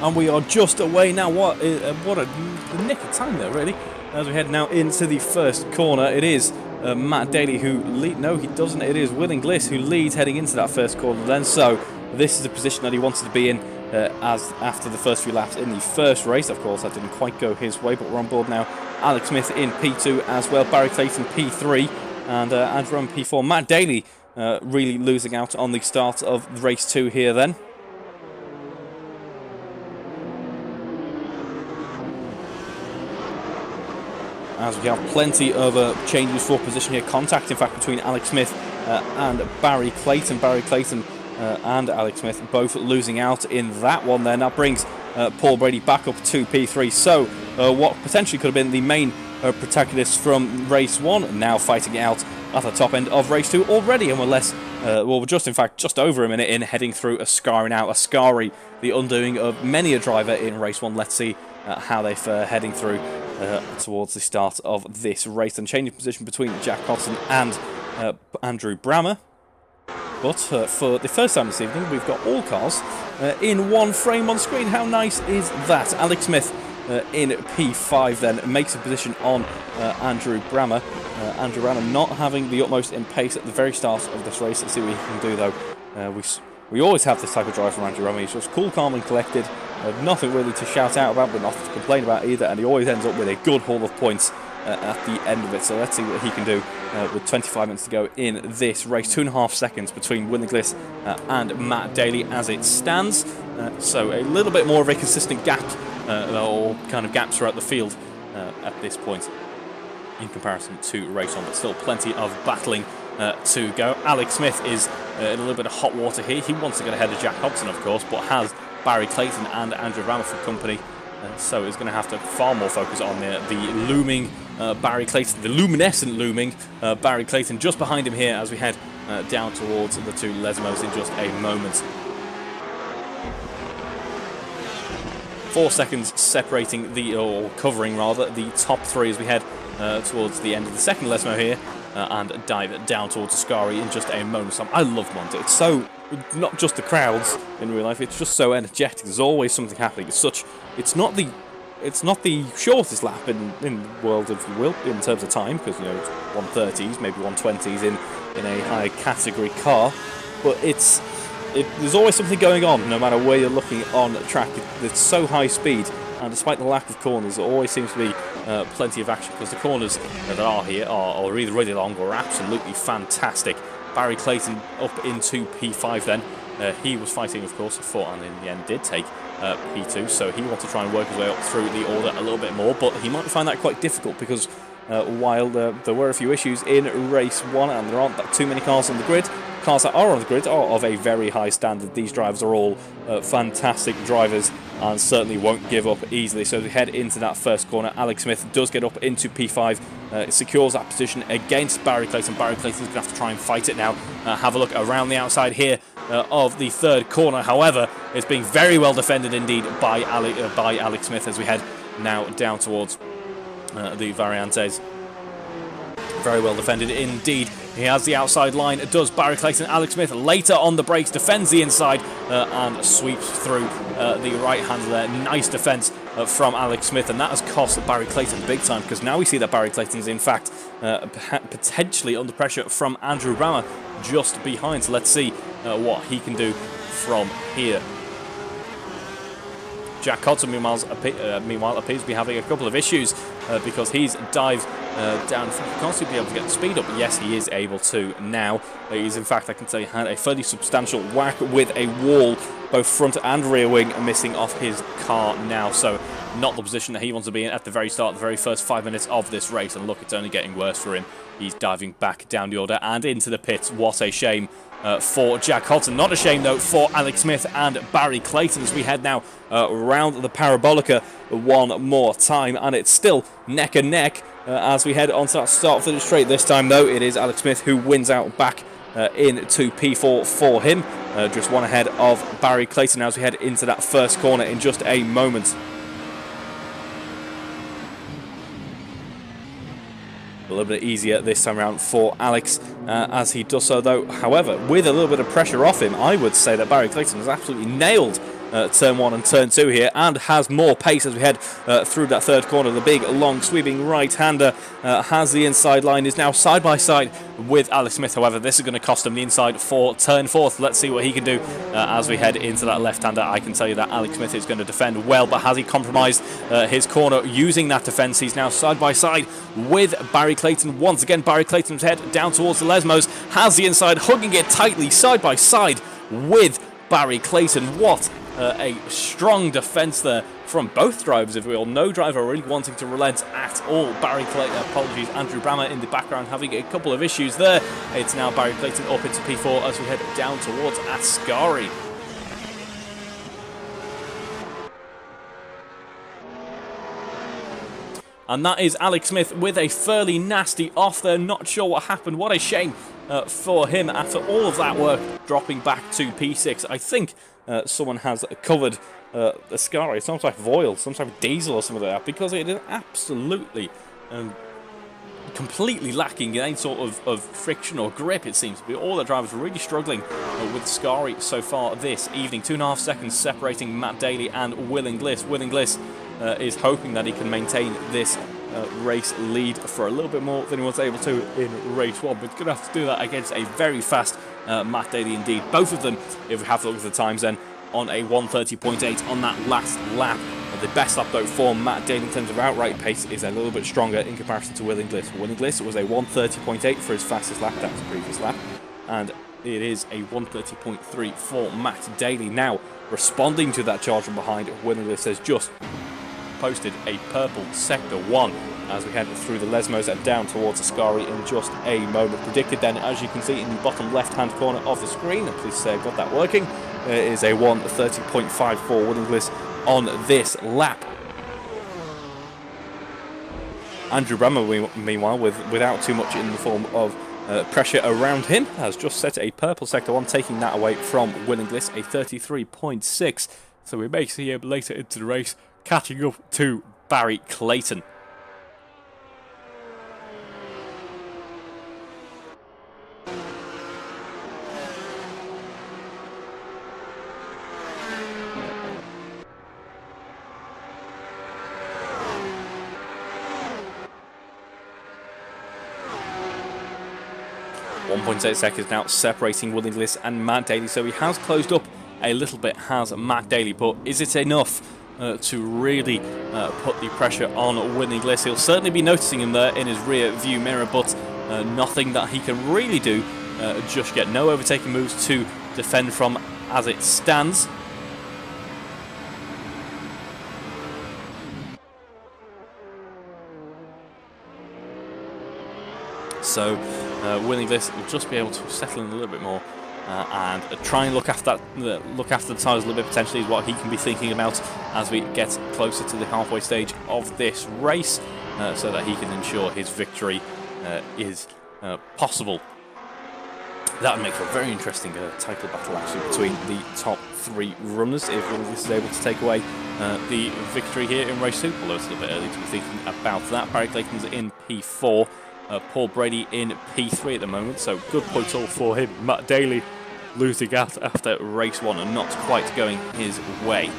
and we are just away now. What a nick of time there, really. As we head now into the first corner, it is Matt Daly who leads. No, he doesn't. It is Will Inglis who leads heading into that first corner then. So this is the position that he wanted to be in as after the first few laps in the first race. Of course, that didn't quite go his way, but we're on board now. Alex Smith in P2 as well. Barry Clayton P3 and Andrew in P4. Matt Daly really losing out on the start of race 2 here then. As we have plenty of changes for position here. Contact, in fact, between Alex Smith and Barry Clayton. Barry Clayton and Alex Smith both losing out in that one then. That brings Paul Brady back up to P3. So what potentially could have been the main protagonists from race 1 now fighting it out at the top end of race 2 already. And we're less, well, just in fact, just over a minute in, heading through Ascari now. Ascari, the undoing of many a driver in race 1. Let's see how they fare heading through towards the start of this race, and changing position between Jack Hodson and Andrew Brammer. But for the first time this evening, we've got all cars in one frame on screen. How nice is that? Alex Smith in P5 then makes a position on Andrew Brammer. Andrew Brammer not having the utmost in pace at the very start of this race. Let's see what he can do though. We always have this type of drive from Andrew Brammer. He's just cool, calm and collected. Nothing really to shout out about, but nothing to complain about either, and he always ends up with a good haul of points at the end of it. So let's see what he can do with 25 minutes to go in this race. 2.5 seconds between Will Inglis and Matt Daly as it stands. So a little bit more of a consistent gap, or kind of gaps throughout the field at this point in comparison to race 1, but still plenty of battling to go. Alex Smith is in a little bit of hot water here. He wants to get ahead of Jack Hodson, of course, but has Barry Clayton and Andrew Brammer for company, so he's going to have to far more focus on the looming Barry Clayton, the luminescent looming Barry Clayton just behind him here as we head down towards the two Lesmos in just a moment. 4 seconds separating or covering rather, the top 3 as we head towards the end of the second Lesmo here and dive down towards Ascari in just a moment. I love Monza. It's so, not just the crowds in real life, it's just so energetic. There's always something happening. It's not the shortest lap in the world, if you will, in terms of time, because you know it's 130s, maybe 120s in a high category car, but there's always something going on no matter where you're looking on track. It's so high speed, and despite the lack of corners, there always seems to be plenty of action, because the corners that are here are either really long or absolutely fantastic. Barry Clayton up into P5 then. He was fighting, of course, for, and in the end did take P2, so he wants to try and work his way up through the order a little bit more, but he might find that quite difficult, because while there were a few issues in race 1 and there aren't that too many cars on the grid, cars that are on the grid are of a very high standard. These drivers are all fantastic drivers and certainly won't give up easily. So as we head into that first corner, Alex Smith does get up into P5, secures that position against Barry Clayton. Barry Clayton's going to have to try and fight it now. Have a look around the outside here of the third corner. However, it's being very well defended indeed by Alex Smith as we head now down towards the Variantes. Very well defended indeed. He has the outside line. It does Barry Clayton. Alex Smith later on the brakes, defends the inside and sweeps through the right hand there. Nice defence from Alex Smith, and that has cost Barry Clayton big time, because now we see that Barry Clayton is in fact potentially under pressure from Andrew Brammer just behind. So let's see what he can do from here. Jack Hodson, meanwhile, appears to be having a couple of issues because he's dived down. In fact, he can't seem to be able to get the speed up. Yes, he is able to now. He's, in fact, I can say, had a fairly substantial whack with a wall, both front and rear wing, missing off his car now. So not the position that he wants to be in at the very start, the very first 5 minutes of this race. And look, it's only getting worse for him. He's diving back down the order and into the pits. What a shame for Jack Hodson. Not a shame, though, for Alex Smith and Barry Clayton as we head now around the Parabolica one more time. And it's still neck and neck as we head onto that start for the straight. This time, though, it is Alex Smith who wins out back into P4 for him. Just one ahead of Barry Clayton as we head into that first corner in just a moment. A little bit easier this time around for Alex as he does so, though. However, with a little bit of pressure off him, I would say that Barry Clayton has absolutely nailed turn 1 and turn 2 here, and has more pace as we head through that third corner. The big, long, sweeping right-hander has the inside line, is now side by side with Alex Smith. However, this is going to cost him the inside for turn 4. Let's see what he can do as we head into that left-hander. I can tell you that Alex Smith is going to defend well, but has he compromised his corner using that defence? He's now side by side with Barry Clayton. Once again, Barry Clayton's head down towards the Lesmos, has the inside, hugging it tightly side by side with Barry Clayton. What a strong defence there from both drivers, if we will. No driver really wanting to relent at all. Barry Clayton, apologies, Andrew Brammer in the background having a couple of issues there. It's now Barry Clayton up into P4 as we head down towards Ascari. And that is Alex Smith with a fairly nasty off there. Not sure what happened. What a shame for him after all of that work, dropping back to P6. I think someone has covered Ascari, some type of oil, some type of diesel or something like that, because it is absolutely completely lacking in any sort of friction or grip, it seems to be. All the drivers really struggling with Ascari so far this evening. 2.5 seconds separating Matt Daly and Will Inglis. Will Inglis is hoping that he can maintain this race lead for a little bit more than he was able to in race 1, but going to have to do that against a very fast Matt Daly indeed. Both of them, if we have to look at the times then, on a 1:30.8 on that last lap. The best lap though for Matt Daly in terms of outright pace is a little bit stronger in comparison to Will Inglis. Will Inglis was a 1:30.8 for his fastest lap, that was the previous lap, and it is a 1:30.3 for Matt Daly. Now responding to that charge from behind, Will Inglis has just posted a purple sector 1 as we head through the Lesmos and down towards Ascari in just a moment. Predicted then, as you can see in the bottom left hand corner of the screen, and please say I've got that working, is a 1:30.5 for Will Inglis on this lap. Andrew Brammer, meanwhile, without too much in the form of pressure around him, has just set a purple sector 1, taking that away from Will Inglis, a 33.6. So we may see him later into the race catching up to Barry Clayton. .8 seconds now separating Will Inglis and Matt Daly, so he has closed up a little bit, has Matt Daly, but is it enough to really put the pressure on Will Inglis? He'll certainly be noticing him there in his rear view mirror, but nothing that he can really do just yet. No overtaking moves to defend from as it stands. So Will Inglis will just be able to settle in a little bit more and try and look after the tyres a little bit, potentially, is what he can be thinking about as we get closer to the halfway stage of this race, so that he can ensure his victory is possible. That would make for a very interesting title battle, actually, between the top 3 runners, if Will Inglis is able to take away the victory here in race 2, although it's a little bit early to be thinking about that. Barry Clayton's in P4. Paul Brady in P3 at the moment, so good point all for him. Matt Daly losing out after race 1 and not quite going his way.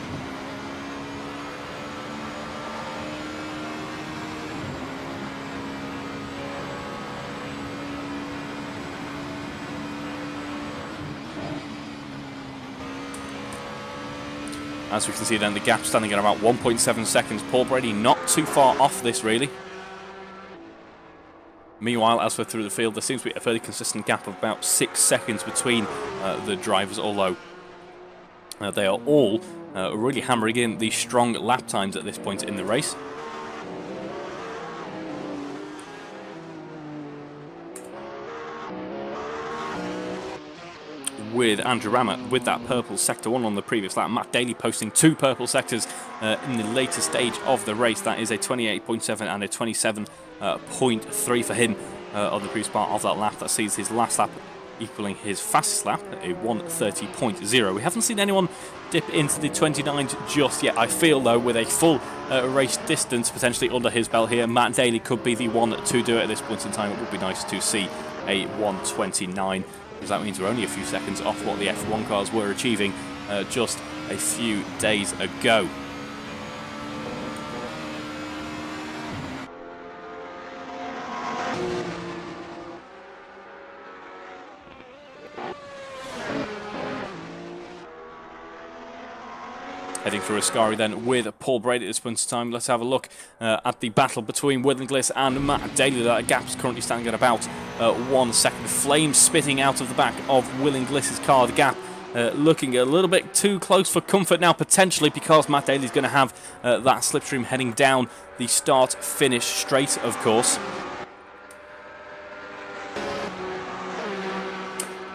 As we can see then, the gap standing at about 1.7 seconds. Paul Brady not too far off this, really. Meanwhile, as we're through the field, there seems to be a fairly consistent gap of about 6 seconds between the drivers, although they are all really hammering in the strong lap times at this point in the race. With Andrew Brammer with that purple sector 1 on the previous lap. Matt Daly posting 2 purple sectors in the later stage of the race. That is a 28.7 and a 27.3 for him on the previous part of that lap. That sees his last lap equaling his fastest lap, a 1:30.0. We haven't seen anyone dip into the 29s just yet. I feel, though, with a full race distance potentially under his belt here, Matt Daly could be the one to do it at this point in time. It would be nice to see a 1:29. Because that means we're only a few seconds off what the F1 cars were achieving just a few days ago. Heading through Ascari then with Paul Brady at this point in time. Let's have a look at the battle between Willingliss and Matt Daly. That gap's currently standing at about 1 second. Flames spitting out of the back of Willingliss's car. The gap looking a little bit too close for comfort now, potentially, because Matt Daly's going to have that slipstream heading down the start-finish straight, of course.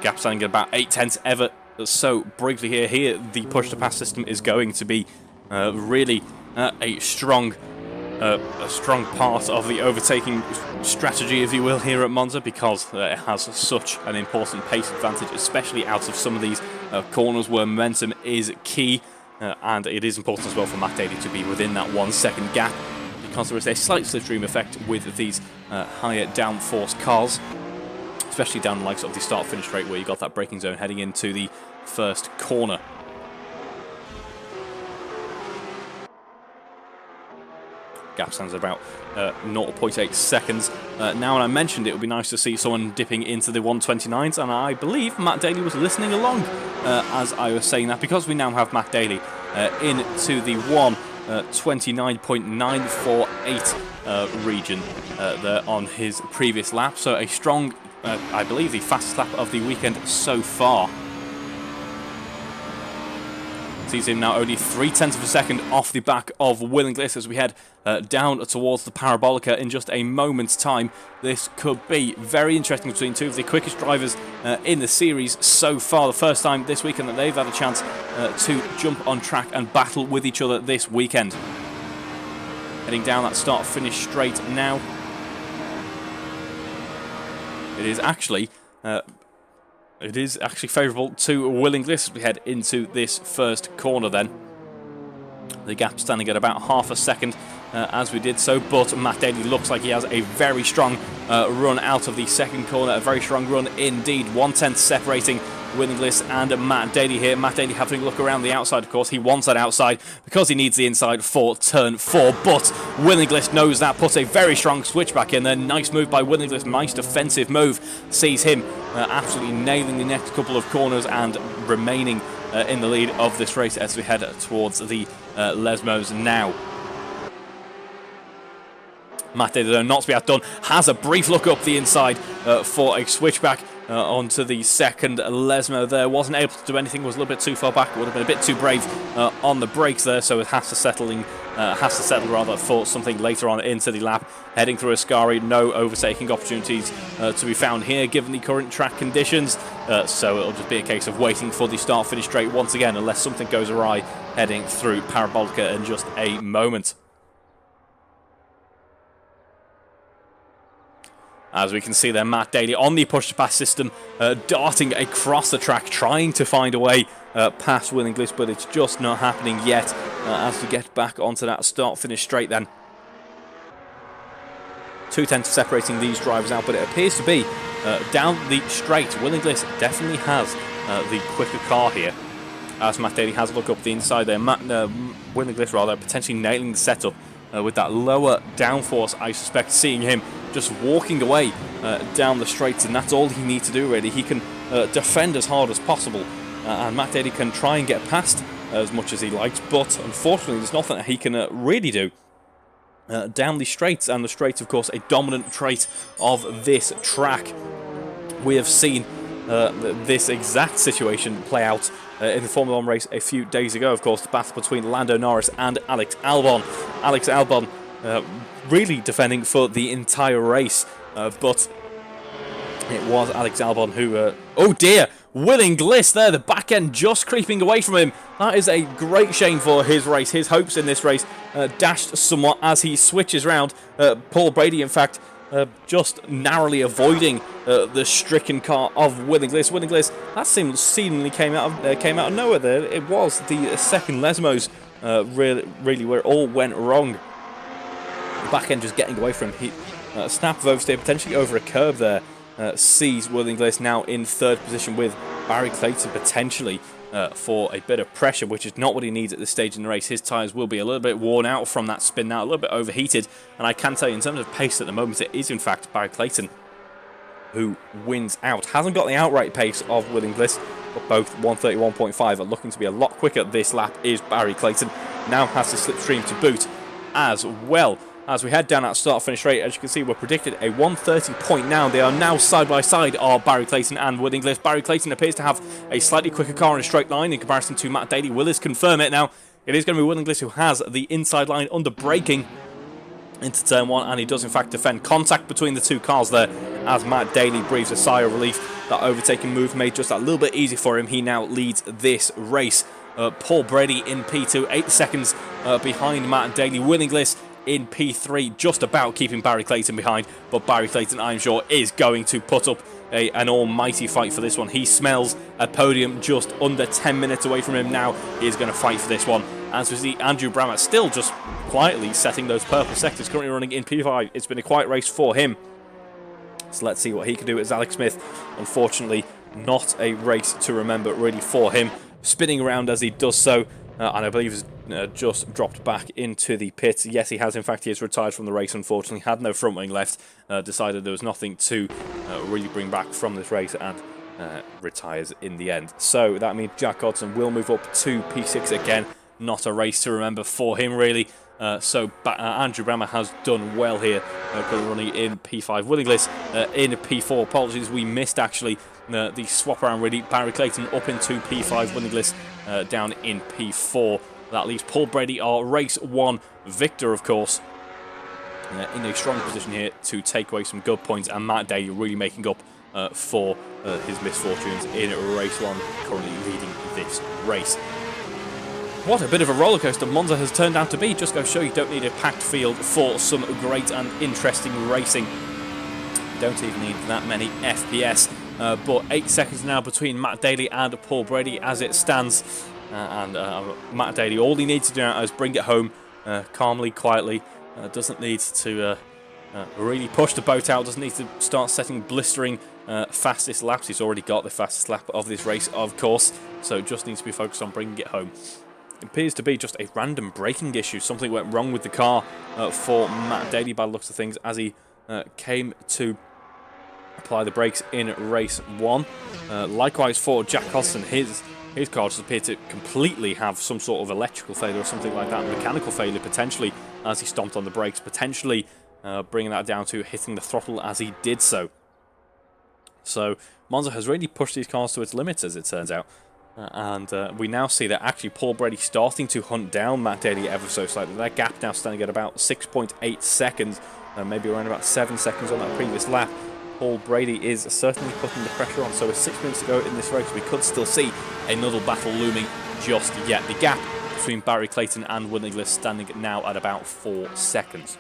Gap standing at about 8/10 ever so briefly here. Here, the push-to-pass system is going to be really a strong part of the overtaking strategy, if you will, here at Monza, because it has such an important pace advantage, especially out of some of these corners where momentum is key. And it is important as well for Matt Daly to be within that 1 second gap, because there is a slight slipstream effect with these higher downforce cars, especially down the likes of the start-finish straight where you got that braking zone heading into the first corner. Gap stands at about 0.8 seconds. Now, when I mentioned it would be nice to see someone dipping into the 129s, and I believe Matt Daly was listening along as I was saying that, because we now have Matt Daly into the 129.948 region there on his previous lap. So a strong, I believe, the fastest lap of the weekend so far. Sees him now only 0.3 of a second off the back of Willingliss as we head down towards the Parabolica in just a moment's time. This could be very interesting between two of the quickest drivers in the series so far. The first time this weekend that they've had a chance to jump on track and battle with each other this weekend. Heading down that start-finish straight now. It is actually favourable to Willingliss as we head into this first corner then. The gap standing at about half a second as we did so, but Matt Daly looks like he has a very strong run out of the second corner, a very strong run indeed. 1/10 separating Willingliss and Matt Daly here. Matt Daly having a look around the outside, of course. He wants that outside because he needs the inside for turn 4, but Willingliss knows that, puts a very strong switchback in there. Nice move by Willingliss, nice defensive move. Sees him absolutely nailing the next couple of corners and remaining in the lead of this race as we head towards the Lesmos now. Matt Daly, though not to be outdone, has a brief look up the inside for a switchback onto the second Lesmo there. Wasn't able to do anything, was a little bit too far back, would have been a bit too brave on the brakes there, so it has to settle rather for something later on into the lap. Heading through Ascari, no overtaking opportunities to be found here given the current track conditions, so it'll just be a case of waiting for the start-finish straight once again, unless something goes awry heading through Parabolica in just a moment. As we can see there, Matt Daly on the push-to-pass system, darting across the track, trying to find a way past Willingliss, but it's just not happening yet as we get back onto that start-finish straight then. 2/10 separating these drivers out, but it appears to be down the straight. Willingliss definitely has the quicker car here, as Matt Daly has a look up the inside there. Willingliss rather potentially nailing the setup with that lower downforce. I suspect seeing him just walking away down the straights, and that's all he needs to do really. He can defend as hard as possible, and Matt Daly can try and get past as much as he likes, but unfortunately there's nothing that he can really do down the straights, and the straights of course a dominant trait of this track. We have seen this exact situation play out in the Formula 1 race a few days ago, of course, the battle between Lando Norris and Alex Albon. Alex Albon really defending for the entire race, but it was Alex Albon who... oh dear! Willingliss there, the back end just creeping away from him. That is a great shame for his race. His hopes in this race dashed somewhat as he switches round. Paul Brady, in fact, just narrowly avoiding the stricken car of Willingliss. Willingliss, that seemingly came out of nowhere there. It was the second Lesmos really where it all went wrong. The back end just getting away from him. He snap of oversteer potentially over a curb there. Sees Willingliss now in third position with Barry Clayton potentially for a bit of pressure, which is not what he needs at this stage in the race. His tyres will be a little bit worn out from that spin now, a little bit overheated, and I can tell you in terms of pace at the moment, it is in fact Barry Clayton who wins out. Hasn't got the outright pace of Will Inglis, but both 131.5 are looking to be a lot quicker this lap is Barry Clayton. Now has the slipstream to boot as well. As we head down that start-finish rate, as you can see, we're predicted a 130 point now. They are now side by side, are Barry Clayton and Will Inglis. Barry Clayton appears to have a slightly quicker car in a straight line in comparison to Matt Daly. Will this confirm it now? It is going to be Will Inglis who has the inside line under braking into turn one, and he does in fact defend contact between the two cars there as Matt Daly breathes a sigh of relief. That overtaking move made just a little bit easy for him. He now leads this race. Paul Brady in P2, 8 seconds behind Matt Daly. Will Inglis in P3, just about keeping Barry Clayton behind, but Barry Clayton, I'm sure, is going to put up an almighty fight for this one. He smells a podium just under 10 minutes away from him now. He is going to fight for this one. As we see Andrew Brammer still just quietly setting those purple sectors, currently running in P5. It's been a quiet race for him. So let's see what he can do. It's Alex Smith, unfortunately, not a race to remember really for him. Spinning around as he does so, and I believe has just dropped back into the pits. Yes, he has. In fact, he has retired from the race, unfortunately. Had no front wing left. Decided there was nothing to really bring back from this race and retires in the end. So that means Jack Godson will move up to P6 again. Not a race to remember for him, really. So Andrew Brammer has done well here, running in P5. Will Inglis in P4. Apologies, we missed actually the swap around really. Barry Clayton up into P5, Will Inglis down in P4. That leaves Paul Brady, our race one victor, of course, in a strong position here to take away some good points, and Matt Daly really making up for his misfortunes in race one, currently leading this race. What a bit of a rollercoaster Monza has turned out to be. Just go show you don't need a packed field for some great and interesting racing. Don't even need that many FPS. But 8 seconds now between Matt Daly and Paul Brady as it stands. Matt Daly, all he needs to do now is bring it home calmly, quietly. Doesn't need to really push the boat out. Doesn't need to start setting blistering fastest laps. He's already got the fastest lap of this race, of course. So just needs to be focused on bringing it home. It appears to be just a random braking issue. Something went wrong with the car for Matt Daly by the looks of things as he came to apply the brakes in race one. Likewise for Jack Hodgson, his car just appeared to completely have some sort of electrical failure or something like that, mechanical failure potentially as he stomped on the brakes, potentially bringing that down to hitting the throttle as he did so. So Monza has really pushed these cars to its limits, as it turns out. And we now see that actually Paul Brady starting to hunt down Matt Daly ever so slightly. That gap now standing at about 6.8 seconds, maybe around about 7 seconds on that previous lap. Paul Brady is certainly putting the pressure on. So with 6 minutes to go in this race, we could still see another battle looming just yet. The gap between Barry Clayton and Will Inglis standing now at about 4 seconds.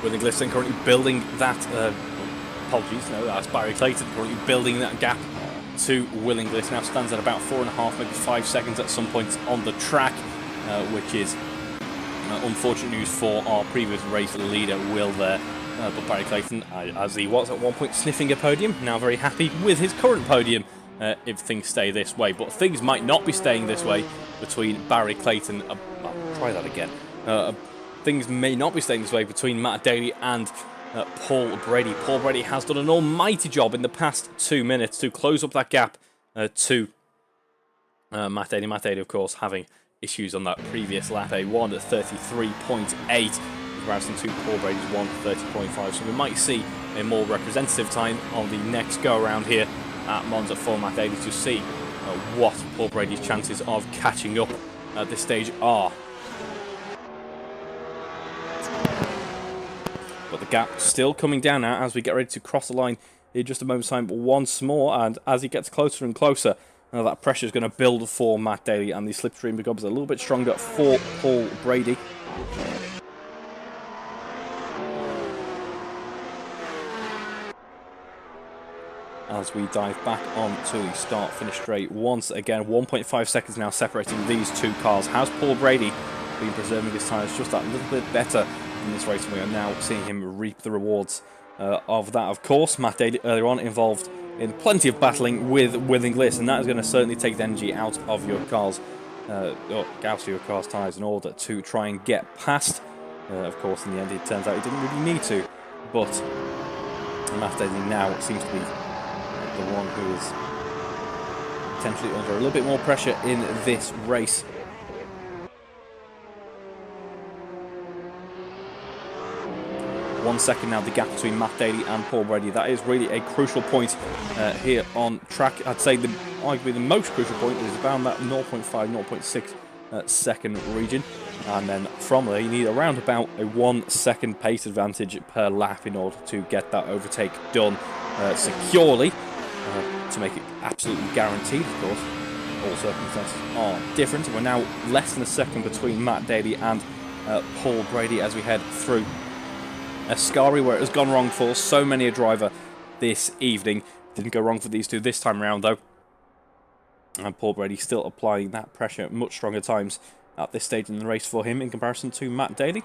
Will Inglis currently building that apologies, no, that's Barry Clayton currently building that gap to Willingless. Now stands at about 4.5, maybe 5 seconds at some points on the track, which is unfortunate news for our previous race leader, Will, there. But Barry Clayton, as he was at one point sniffing a podium, now very happy with his current podium if things stay this way. But things might not be staying this way between Barry Clayton. I'll try that again. Things may not be staying this way between Matt Daly and Paul Brady. Paul Brady has done an almighty job in the past 2 minutes to close up that gap to Matt Daly. Matt Daly, of course, having issues on that previous lap. A 1 at 33.8 in comparison to Paul Brady's 1 at 30.5. So we might see a more representative time on the next go around here at Monza for Matt Daly to see what Paul Brady's chances of catching up at this stage are. But the gap still coming down now as we get ready to cross the line in just a moment's time once more. And as he gets closer and closer, that pressure is going to build for Matt Daly, and the slipstream becomes a little bit stronger for Paul Brady. As we dive back onto the start-finish straight once again, 1.5 seconds now separating these two cars. Has Paul Brady been preserving his tyres just that little bit better in this race? We are now seeing him reap the rewards of that. Of course, Matt Daly earlier on involved in plenty of battling with Willingless, and that is going to certainly take the energy out of your car's tyres in order to try and get past. Of course, in the end, it turns out he didn't really need to, but Matt Daly now seems to be the one who is potentially under a little bit more pressure in this race. One second now, the gap between Matt Daly and Paul Brady. That is really a crucial point here on track. I'd say arguably the most crucial point is around that 0.5, 0.6 second region. And then from there, you need around about a 1 second pace advantage per lap in order to get that overtake done securely. To make it absolutely guaranteed, of course. All circumstances are different. We're now less than a second between Matt Daly and Paul Brady as we head through Ascari, where it has gone wrong for so many a driver this evening. Didn't go wrong for these two this time around, though. And Paul Brady still applying that pressure at much stronger times at this stage in the race for him in comparison to Matt Daly.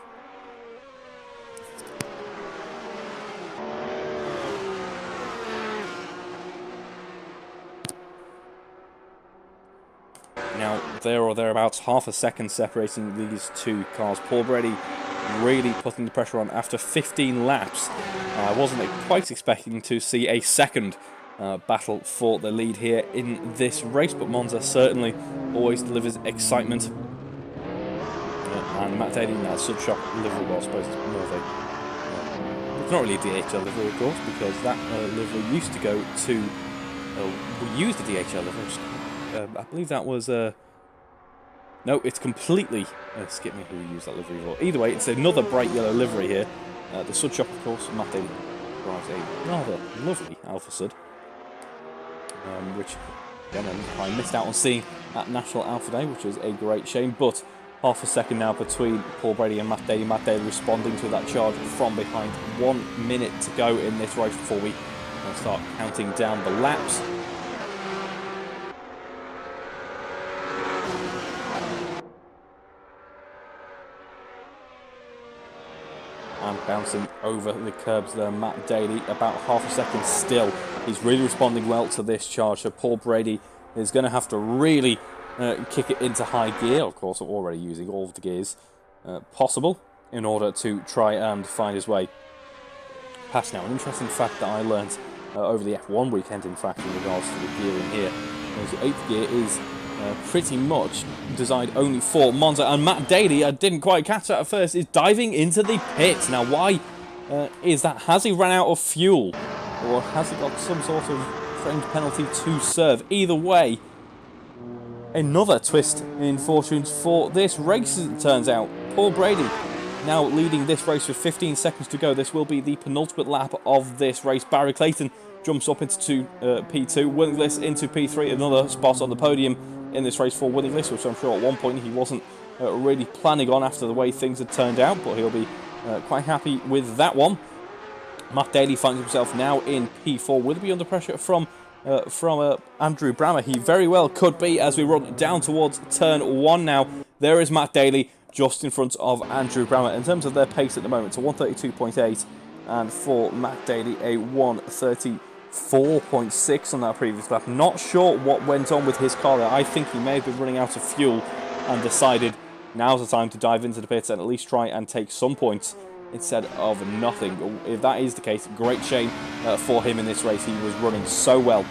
Now, there or thereabouts, half a second separating these two cars. Paul Brady really putting the pressure on after 15 laps. I wasn't quite expecting to see a second battle for the lead here in this race, but Monza certainly always delivers excitement. And Matt Daly in that sub-shop livery, well, I suppose it's more of a... it's not really a DHL livery, of course, because that livery used to go to... we used the DHL livery. I believe that was... no, it's completely... skip me who used that livery for. Either way, it's another bright yellow livery here. The Sud shop, of course, Matt Daly drives a rather lovely Alfa Sud. Which, again, I missed out on seeing at National Alfa Day, which is a great shame. But half a second now between Paul Brady and Matt Daly. Matt Daly responding to that charge from behind. 1 minute to go in this race before we start counting down the laps. And bouncing over the curbs there, Matt Daly, about half a second still. He's really responding well to this charge, so Paul Brady is going to have to really kick it into high gear. Of course, already using all of the gears possible in order to try and find his way past now. An interesting fact that I learned over the F1 weekend, in fact, in regards to the gearing here, is the 8th gear is pretty much designed only for Monza, and Matt Daly, I didn't quite catch that at first, is diving into the pits. Now, why is that? Has he run out of fuel, or has he got some sort of strange penalty to serve? Either way, another twist in fortunes for this race, as it turns out. Paul Brady now leading this race with 15 seconds to go. This will be the penultimate lap of this race. Barry Clayton jumps up into P2, Willingless into P3, another spot on the podium in this race for Willingless, which I'm sure at one point he wasn't really planning on after the way things had turned out, but he'll be quite happy with that one. Matt Daly finds himself now in P4. Will he be under pressure from Andrew Brammer? He very well could be, as we run down towards turn 1 now. There is Matt Daly just in front of Andrew Brammer. In terms of their pace at the moment, it's a 132.8, and for Matt Daly, a 134.6 on that previous lap. Not sure what went on with his car there. I think he may have been running out of fuel and decided now's the time to dive into the pits and at least try and take some points instead of nothing. If that is the case, great shame for him in this race. He was running so well.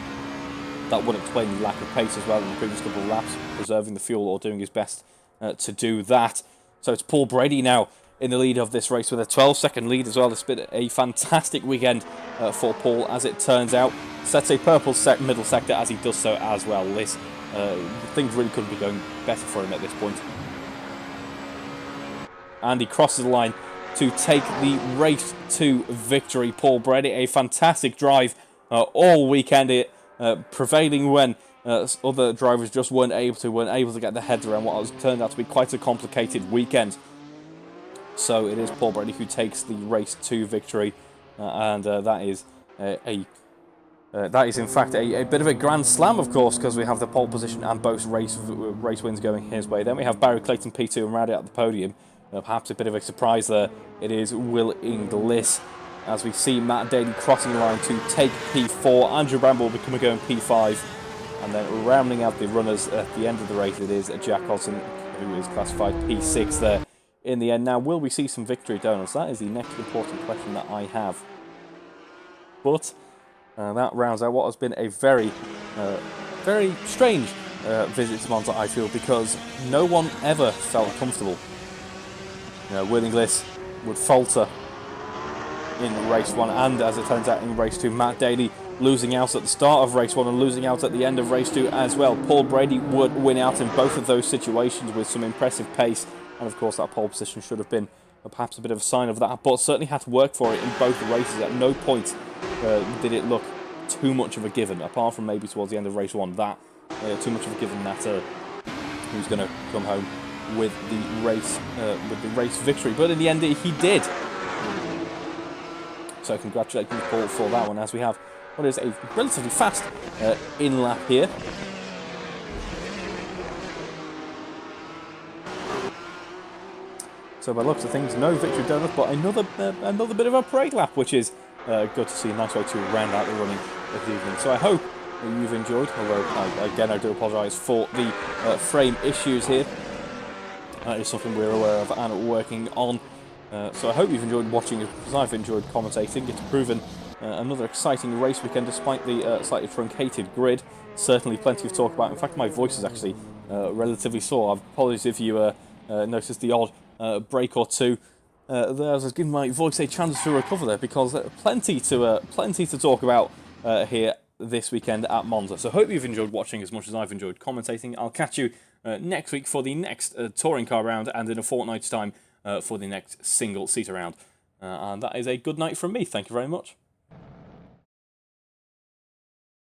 That would explain the lack of pace as well in the previous couple of laps, preserving the fuel or doing his best to do that. So it's Paul Brady now in the lead of this race with a 12-second lead as well. It's been a fantastic weekend for Paul, as it turns out. Sets a purple middle sector as he does so as well. Things really couldn't be going better for him at this point. And he crosses the line to take the race to victory. Paul Brady, a fantastic drive all weekend, prevailing when other drivers just weren't able to get their heads around what has turned out to be quite a complicated weekend. So it is Paul Brady who takes the race to victory, and that is in fact a bit of a grand slam, of course, because we have the pole position and both race wins going his way. Then we have Barry Clayton P2 and Rowdy at the podium. Perhaps a bit of a surprise there. It is Will Inglis, as we see Matt Daly crossing the line to take P4. Andrew Bramble will become going P5. And then rounding out the runners at the end of the race, it is Jack Hodson, who is classified P6 there in the end. Now, will we see some victory donuts? That is the next important question that I have. But that rounds out what has been a very strange visit to Monza, I feel, because no one ever felt comfortable. Will Inglis would falter in race 1, and as it turns out in race 2, Matt Daly losing out at the start of race 1 and losing out at the end of race 2 as well. Paul Brady would win out in both of those situations with some impressive pace, and of course that pole position should have been perhaps a bit of a sign of that, but certainly had to work for it in both races. At no point did it look too much of a given, apart from maybe towards the end of race 1, that too much of a given that he was going to come home with the race victory, but in the end he did. So congratulations Paul for that one, as we have what is a relatively fast in-lap here. So by the looks of things, no victory donut, but another bit of a parade lap, which is good to see. A nice way to round out the running this evening. So I hope you've enjoyed, although again I do apologise for the frame issues here. That is something we're aware of and working on. So I hope you've enjoyed watching, because I've enjoyed commentating. It's proven another exciting race weekend, despite the slightly truncated grid. Certainly plenty to talk about. In fact, my voice is actually relatively sore. Apologies if you noticed the odd break or two there. I was giving my voice a chance to recover there, because plenty to talk about here this weekend at Monza. So I hope you've enjoyed watching as much as I've enjoyed commentating. I'll catch you next week for the next touring car round, and in a fortnight's time for the next single-seater round. And that is a good night from me. Thank you very much.